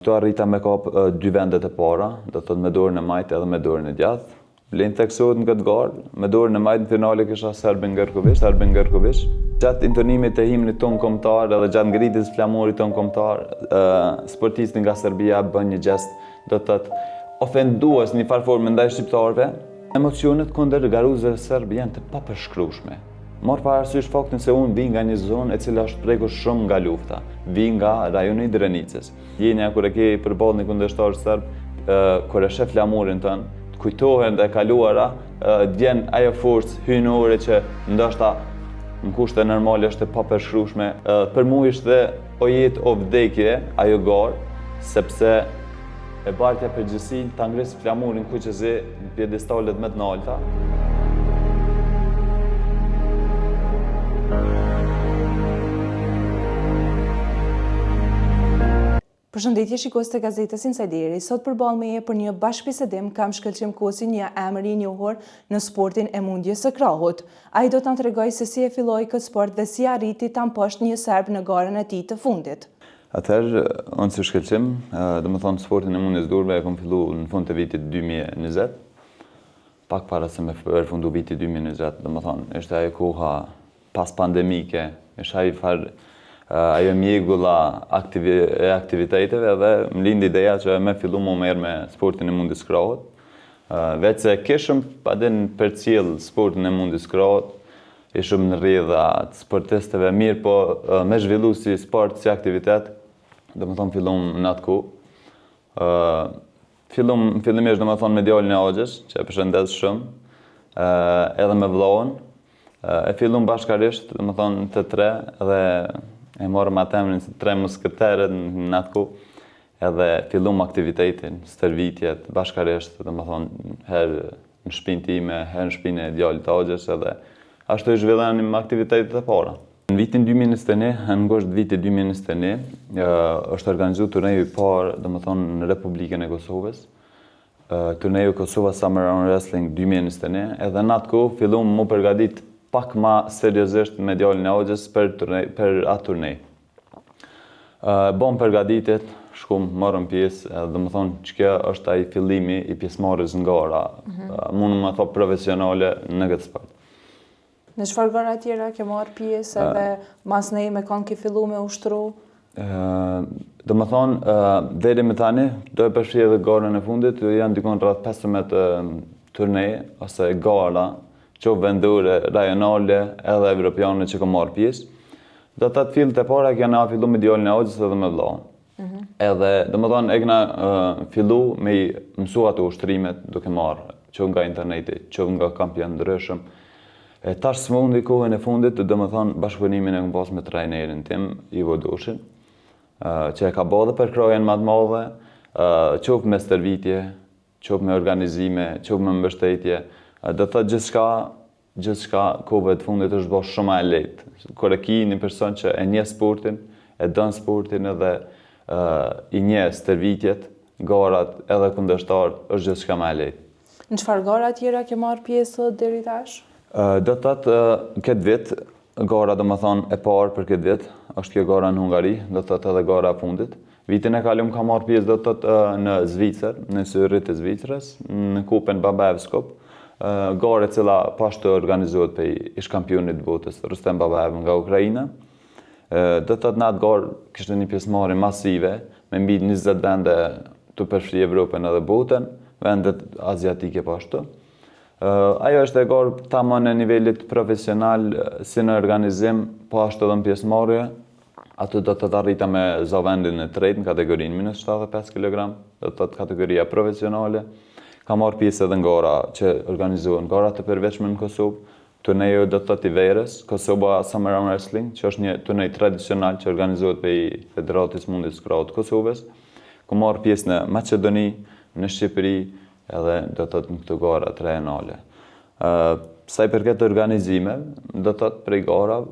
Këto arrita me kap 2 vendet e para, do të thotë me dorën e majtë edhe me dorën e djathtë. Vlen theksohet në këtë garë, me dorën e majtë në finale kisha Serbin Gërković. Gjatë intonimit të himnit ton kombëtar edhe gjatë ngritjes flamurit ton kombëtar, sportisti nga Serbia bën një gest, do të thotë ofendues në një farë formë ndaj shqiptarëve. Emocionet kundër garuzëve serb janë të papërshkrueshme. Morë parasysh faktin se unë vi nga një zonë e cila është prekur shumë nga lufta. Vi nga rajoni i Drenicës. Ndjenja kur e ke përballë një kundërshtar serb, kur e sheh flamurin tën, kujtohen dhe kaluara, djen ajo forcë hyjnore që ndoshta në kushte normale është e papërshkrueshme. Për mua ishte o jetë o vdekje ajo garë, sepse e bartja përgjithësi ta ngres flamurin kuqezi në pjedestalet më të larta. Përshëndetje shikues të gazetës Insideri. Sot përballë meje për një bashkëbisedim kam Shkëlqim Kosi, një emër i njohur në sportin e mundjes së krahut. Ai do të na tregojë se si e filloi këtë sport dhe si arriti ta mposht një serb në garën e tij të fundit. Atëherë, unë si Shkëlqim, domethënë sportin e mundjes durve e kam filluar në fund të vitit 2020. Pak para se me përfundu viti 2020, domethënë ishte ajo koha pas pandemike, ishte ai farë ajo mjegulla e aktiviteteve dhe më lindi ideja që me fillu më merr me sportin e mundjes krahut. Vetë se kishëm padin përcjell sportin e mundjes krahut, ishëm në rrjedha të sportistëve mirë, po me zhvillu si sport, si aktivitet, domethënë fillum në atë kohë. Fillimisht domethënë me djalin e Axhës, që e përshëndes shumë, edhe me vllahun. E fillum bashkarisht, domethënë të tre, dhe e morëm atë emrin si 3 muskëterët në atë kohë, edhe fillum aktivitetin, stërvitjet, bashkarisht, domethënë herë në shtëpinë time, herë në shtëpinë e djalit të Axhës, edhe ashtu zhvillonim aktivitetet e para. Në vitin 2021, në ngusht vitit 2021, është organizuar turneju i parë, domethënë në Republikën e Kosovës, turneju Kosova Summer Round Wrestling 2021, edhe në atë kohë fillum më përgatit pak ma seriozisht me djalin e Axhës për atë turnej. Bom përgatitet, shkum, morëm pjesë, domethënë që kjo është ai fillimi i pjesëmarrjes në gara, mund më thop profesionale në këtë sport. Në çfarë gara tjera ke marrë pjesë edhe mas nej me kanë ke fillu me ushtru? Domethënë deri më tani do e përfshi edhe garën e fundit, janë dikon rreth 15 turneje ose gara, qoftë vendore, rajonale edhe evropiane që kam marrë pjesë. Do të atë fillet e para kena fillu me djalin e Axhës edhe me vllahun. Edhe domethënë e kena fillu me mësu ato ushtrimet duke marrë që nga interneti, që nga kampion ndryshëm. Tash smundi kohën e fundit, domethënë bashkëpunimin e kam pas me trajnerin tim, Ivo Doshin, që e ka bërë dhe për krojen më të madhe, qoftë me stërvitje, qoftë me organizime, qoftë me mbështetje. Do të gjithçka kohëve të fundit është bërë shumë e lehtë. Kur e ki një person që e njeh sportin, e don sportin edhe i njeh stërvitjet, garat edhe kundërshtar, është gjithçka më e lehtë. Në çfarë gara tjera ke marrë pjesë deri tash? Do të thotë këtë vit, gara domethënë e parë për këtë vit, është kjo gara në Hungari, do të thotë edhe gara e fundit. Vitin e kalum ka marrë pjesë do të thotë në Zvicër, në Zyrich të Zvicrës, në Kupën Babaev's Cup. Gare cila pashtë organizohet për ish kampionit botës Rustem Babaev nga Ukraina. Do të thotë në atë garë kishte një pjesëmarrje masive, me mbi 20 vende të përfshi Evropën edhe botën, vendet aziatike pashtu. Ajo është e garë tamam në nivelit profesional si në organizim, po ashtu edhe në pjesëmarrje. Ato do të arrita me za vendin e tretë në kategorinë minus 75 kg, do të thotë kategoria profesionale. Ka marrë pjesë edhe në gara që organizohen gara të përveçme në Kosovë, turneju do të thotë i verës, Kosova Summer Round Wrestling, që është një turnej tradicional që organizohet për Federatës Mundjes së Krahut të Kosovës. Ka marrë pjesë në Maqedoni, në Shqipëri, edhe do të thotë në këto gara rajonale. Sa i përket organizimeve, do të thotë prej garave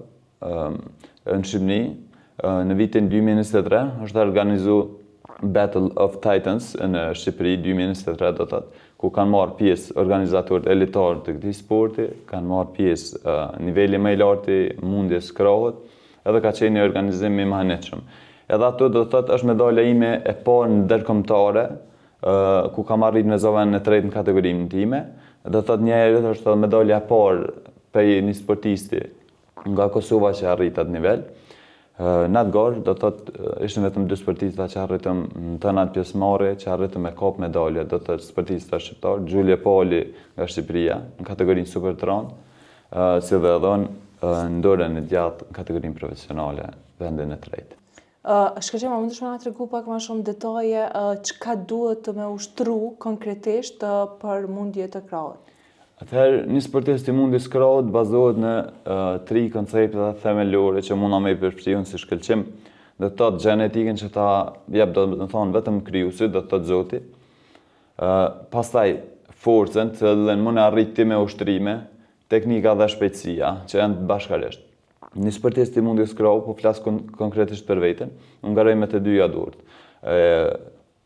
në Shqipëri, në vitin 2023 është organizuar Battle of Titans në Shqipëri 2023, do të thotë, ku kanë marrë pjesë organizatorët elitarë të këtij sporti, kanë marrë pjesë niveli më i lartë i mundjes krahut, edhe ka qenë një organizim i mahnitshëm. edhe ato do të thotë është medalja ime e parë në ndërkombëtare, ku kam arrit në zonë në tretë në kategorinë time. Do të thotë një herë është medalja e parë për një sportisti nga Kosova që arrit atë nivel. Në atë garë, do të thotë, ishën vetëm 2 sportista që arritëm në të natë pjesëmarrje, që arritëm me kap medalje, do të thotë sportista shqiptar, Gjulje Poli nga Shqipëria, në kategorinë Super Tron, si dhe edhe në dorën e djathtë në kategorinë profesionale, vendin e tretë. Shkëlqem, a mundesh më na tregu pak më shumë detaje çka duhet të më ushtru konkretisht për mundje të krahut? Atëherë, një sportist i mundjes krahut bazohet në 3 koncepte themelore që mund me i përfshijnë si shkëlqim. Do të thotë gjenetikën që ta jep, do të thonë vetëm krijuesi, do të thotë Zoti. Pastaj forcën, të cilën mund të arriti me ushtrime, teknika dhe shpejtësia, që janë bashkërisht. Një sportist i mundjes krahut, po flas konkretisht për veten, unë garoj me të dyja duart.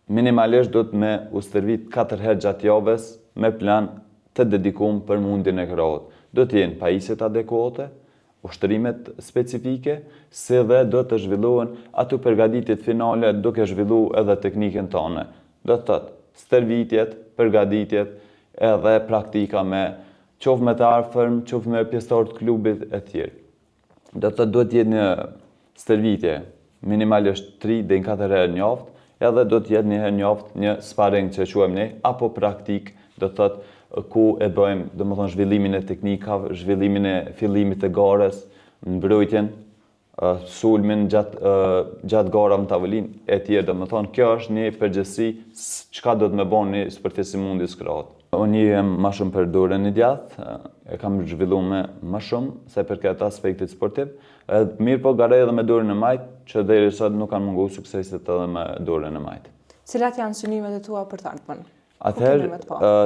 Minimalisht do të me u stërvit 4 herë gjatë javës me plan të dedikum për mundjen e krahut. Do të jenë pajisjet adekuate, ushtrimet specifike, si dhe do të zhvillohen ato përgatitjet finale duke zhvillu edhe teknikën tonë. Do të thotë stërvitjet, përgatitjet edhe praktika qoftë me të afërm, qoftë me pjesëtar të klubit e tjerë. Do të thotë duhet të jetë një stërvitje minimalisht 3 deri në 4 herë në javë, edhe do të jetë një herë në javë një sparring që quajmë ne apo praktik, do të thotë ku e bëjmë, domethënë zhvillimin e teknikave, zhvillimin e fillimit të garës, mbrojtjen, sulmin gjatë garave në tavolinë e tjerë, domethënë kjo është një përgjithësi çka do të më bëni një sportist i mundjes krahut. Unë jem më shumë për dorën e djathtë, e kam zhvilluar më shumë se për këtë aspektit sportiv. Mirë po garoj edhe me dorën e majtë, që deri sot nuk kanë munguar sukseset edhe me dorën e majtë. Cilat janë synimet e tua për të ardhmen? Atëherë,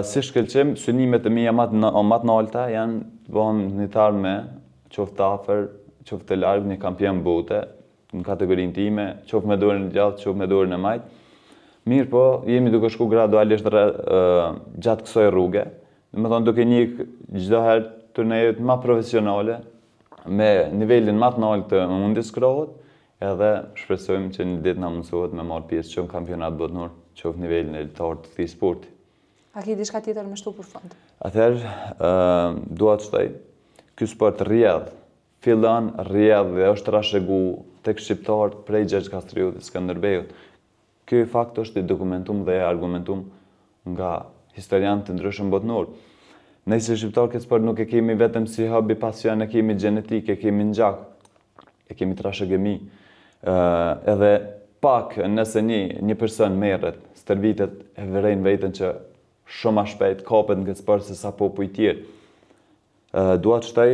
si shkëlqim, synimet e mia më të larta janë të bëhem një të ardhme, qoftë afër, qoftë të larg, një kampion bote në kategorinë time, qoftë me dorën e djathtë, qoftë me dorën e majtë. Mirë po, jemi duke shku gradualisht gjatë kësaj rruge, domethënë duke njeh çdo herë turnejet më profesionale me nivelin më të lartë të mundjes krahut, edhe shpresojmë që një ditë na mundsohet me marr pjesë që në kampionat botëror, qoftë nivelin elitar të këtij sporti. A ke diçka tjetër më shtu për fund? Atëherë, dua të thoj, ky sport fillon dhe është trashëgu tek shqiptarët prej Gjergj Kastriut dhe Skënderbeut. Ky fakt është i dokumentuar dhe argumentuar nga historianë të ndryshëm botëror. Ne si shqiptarë këtë sport nuk e kemi vetëm si hobi, pasion, e kemi gjenetik, e kemi në gjak, e kemi trashëgimi. Edhe pak nëse një person merret, stërvitet e vërejnë veten që shumë më shpejt kapet në këtë sport se sa popull i tjerë. Dua të shtoj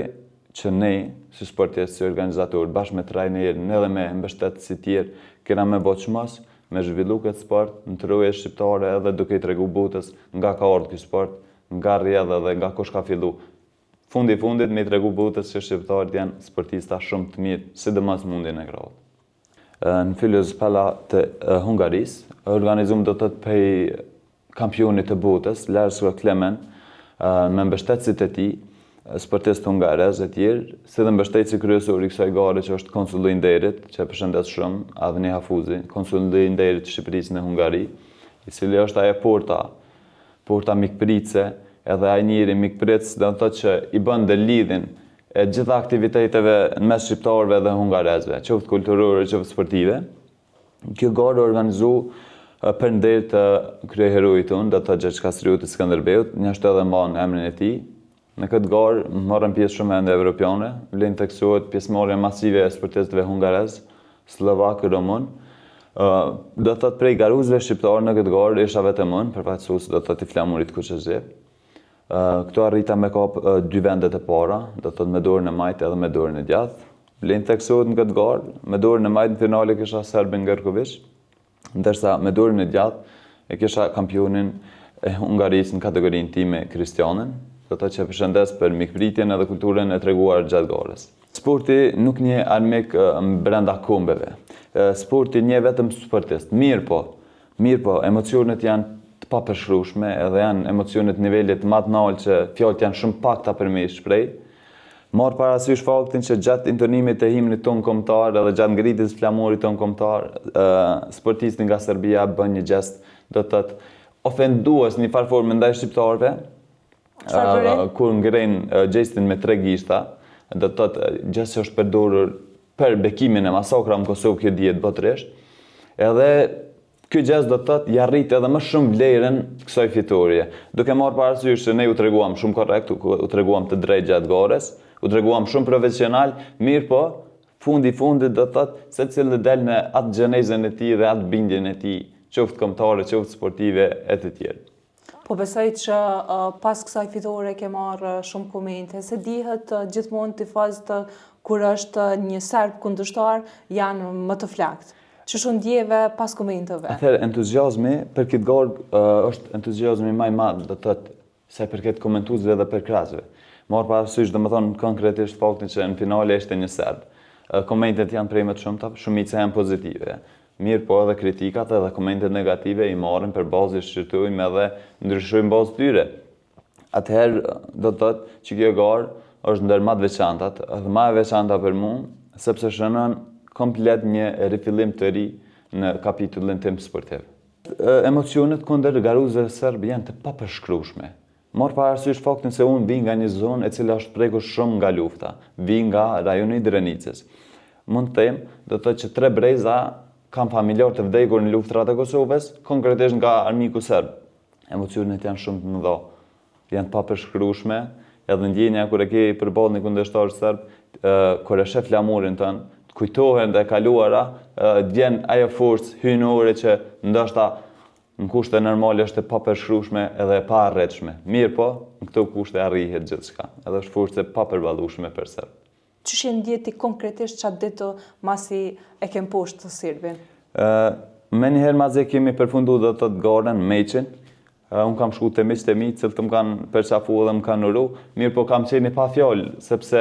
që ne, si sportistë, si organizatorë, bashkë me trajnerën edhe me mbështetësit si tjerë, kena me boçmos me zhvillu këtë sport në troje shqiptare edhe duke i tregu botës nga ka ardhur ky sport, nga rrjedha dhe nga kush ka fillu. Fundit me i tregu botës që shqiptarët janë sportista shumë të mirë, sidomos mundjen e krahut. Në Filozofiala të Hungarisë, organizuam do të pej kampionit të botës, Lars Klemen, me mbështetësit e tij, sportistë hungarez e tjerë, si dhe mbështetësi kryesor i kësaj gare që është konsulli i nderit, që e përshëndes shumë, Avni Hafuzi, konsulli i nderit të Shqipërisë në Hungari, i cili është ajo porta mikpritse, edhe ai njeri mikpritës, do të thotë që i bën dhe lidhin e gjitha aktiviteteve në mes shqiptarëve dhe hungarezve, qoftë kulturore, qoftë sportive. Kjo gare organizu për nderit të kryeheroit tonë, do të thotë Gjergj Kastriut të Skënderbeut, njashtu edhe mban emrin e tij. Në këtë garë marrën pjesë shumë ende evropiane, vlen teksohet pjesëmarrja masive e sportistëve hungarez, slovak, rumun. Do të thotë prej garuzëve shqiptarë në këtë garë isha vetëm unë, përfaqësues do të thotë i flamurit Kuçezhi. Këto arrita me kap 2 vendet e para, do të thotë me dorën e majtë edhe me dorën e djathtë. Vlen teksohet në këtë garë, me dorën e majtë në finale kisha Serbin Gerković, ndërsa me dorën e djathtë e kisha kampionin e Hungarisë në kategorinë time Kristianin. Do të që përshëndes për mikpritjen edhe kulturën e treguar gjatë garës. Sporti nuk një armik brenda kombeve. Sporti një vetëm sportist. Mirë po, emocionet janë të papërshrueshme edhe janë emocionet nivelit më të lartë që fjalët janë shumë pakta për me i shpreh. Marë parasysh faktin që gjatë intonimit të himnit tonë kombëtar edhe gjatë ngritjes së flamurit tonë kombëtar, sportisti nga Serbia bën një gest do të thotë ofendues në një farë formë ndaj shqiptarëve, kur ngren gjestin me 3 gishta, do të thotë gjë që është përdorur për bekimin e masakrave në Kosovë, kjo dihet botërisht. Edhe ky gjest do të thotë i arrit edhe më shumë vlerën kësaj fitorie. Duke marrë parasysh se ne u treguam shumë korrekt, u treguam të drejtë gjatë garës, u treguam shumë profesional, mirë po, fundit do të thotë secili del me atë gjenezën e tij dhe atë bindjen e tij, qoftë kombëtare, qoftë sportive e të tjerë. Po besoj që pas kësaj fitore ke marrë shumë komente, se dihet gjithmonë tifozët kur është një serb kundërshtar janë më të flakt. Ç'u ndjeve pas komenteve? Atëherë entuziazmi për këtë garë është entuziazmi më i madh, do të thotë sa përket komentuesve dhe për krahasve. Marr parasysh domethënë konkretisht faktin që në finale ishte një serb. Komentet janë prej më të shumta, shumica janë pozitive. Mirë po edhe kritikat edhe komentet negative i marrin për bazë, shqyrtojmë edhe ndryshojmë bazë tyre. Atëherë do të thotë që kjo garë është ndër më të veçantat, edhe më e veçanta për mua, sepse shënon komplet një rifillim të ri në kapitullin tim sportiv. Emocionet kundër garuzëve serb janë të papërshkrueshme. Marr parasysh faktin se unë vi nga një zonë e cila është prekur shumë nga lufta, vi nga rajoni i Drenicës. Mund të them, do të thotë që 3 breza kam familjar të vdekur në luftrat e Kosovës, konkretisht nga armiku serb. Emocionet janë shumë të mëdha, janë të papërshkrueshme, edhe ndjenja kur e ke përballë një kundërshtar serb, kur e sheh flamurin tën, kujtohen dhe kaluara, vjen ajo forcë hyjnore që ndoshta në kushte normale është e papërshkrueshme edhe e paarritshme. Mirë po, në këto kushte arrihet gjithçka. Edhe është forcë e papërballueshme për serb. Ç'është je ndjeti konkretisht çat ditë masi e kem poshtë të Serbin? Me njëherë masi kemi përfunduar do të thotë garën, meqin. Unë kam shku të miqtë e mi, cilët më kanë përqafu dhe më kanë uru. Mirë po kam qeni pa fjallë, sepse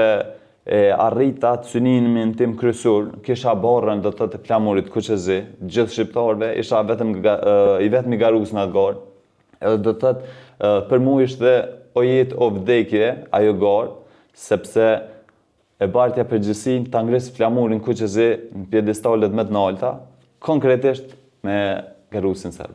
arrita të synimin tim kryesor, kisha barrën do të thotë flamurit Kuqezi, gjithë shqiptarëve, isha i vetmi garus në atë garë. Edhe do të thotë për mua ishte o jetë o vdekje ajo garë, sepse e bartja përgjithësinë ta ngrisë flamurin Kuqezi në pjedestalet më të larta, konkretisht me garusin serb.